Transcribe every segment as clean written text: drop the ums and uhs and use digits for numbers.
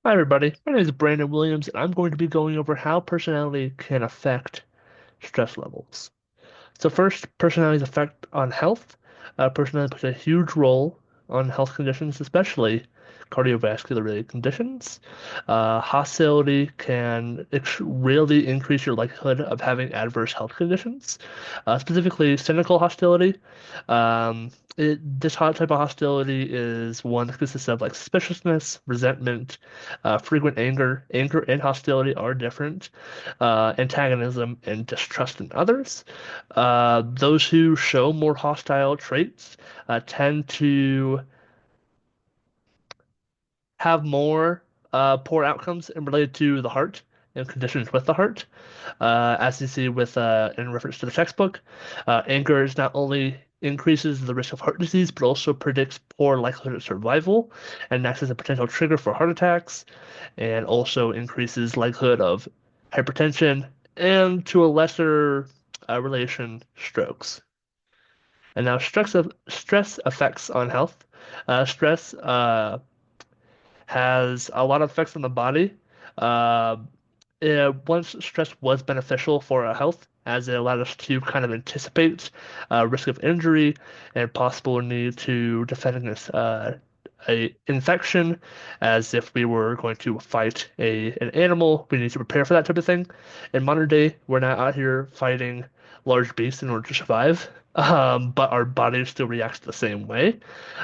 Hi, everybody. My name is Brandon Williams, and I'm going to be going over how personality can affect stress levels. So first, personality's effect on health. Personality plays a huge role on health conditions, especially cardiovascular-related conditions. Hostility can really increase your likelihood of having adverse health conditions, specifically cynical hostility. This type of hostility is one that consists of like suspiciousness, resentment, frequent anger. Anger and hostility are different. Antagonism and distrust in others. Those who show more hostile traits tend to have more poor outcomes in related to the heart and conditions with the heart. As you see with in reference to the textbook, anger is not only increases the risk of heart disease, but also predicts poor likelihood of survival and acts as a potential trigger for heart attacks, and also increases likelihood of hypertension and to a lesser relation strokes. And now stress effects on health. Stress has a lot of effects on the body. Uh, Once stress was beneficial for our health, as it allowed us to kind of anticipate risk of injury and possible need to defend against a infection, as if we were going to fight an animal, we need to prepare for that type of thing. In modern day, we're not out here fighting large beasts in order to survive, but our body still reacts the same way.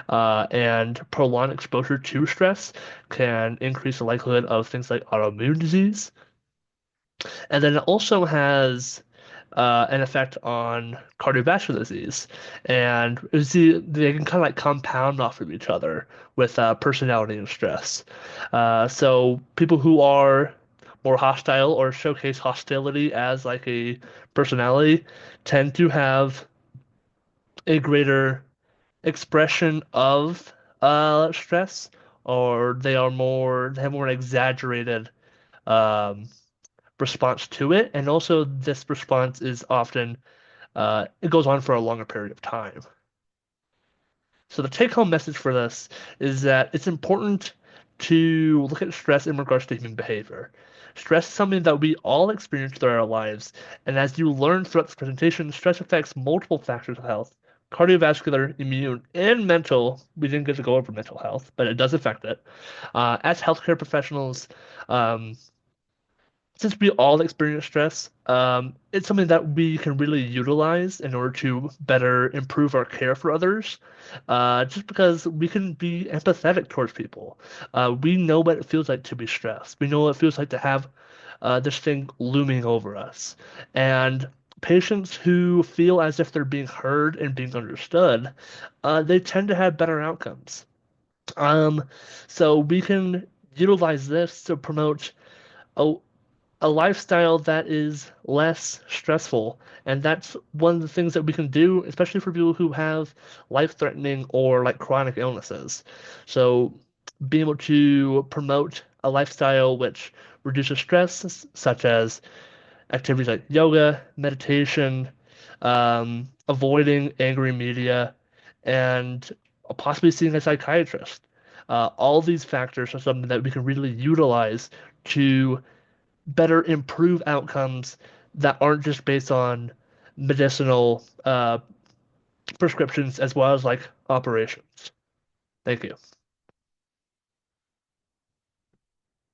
And prolonged exposure to stress can increase the likelihood of things like autoimmune disease. And then it also has an effect on cardiovascular disease. And you see, they can kind of like compound off of each other with personality and stress. So people who are more hostile or showcase hostility as like a personality tend to have a greater expression of stress, or they have more exaggerated um, response to it, and also this response is often it goes on for a longer period of time. So the take-home message for this is that it's important to look at stress in regards to human behavior. Stress is something that we all experience throughout our lives, and as you learn throughout this presentation, stress affects multiple factors of health: cardiovascular, immune, and mental. We didn't get to go over mental health, but it does affect it. As healthcare professionals, um, since we all experience stress, it's something that we can really utilize in order to better improve our care for others. Just because we can be empathetic towards people. We know what it feels like to be stressed. We know what it feels like to have this thing looming over us. And patients who feel as if they're being heard and being understood, they tend to have better outcomes. Um, so we can utilize this to promote a a lifestyle that is less stressful. And that's one of the things that we can do, especially for people who have life-threatening or like chronic illnesses. So being able to promote a lifestyle which reduces stress, such as activities like yoga, meditation, avoiding angry media, and possibly seeing a psychiatrist. All these factors are something that we can really utilize to better improve outcomes that aren't just based on medicinal prescriptions as well as like operations. Thank you.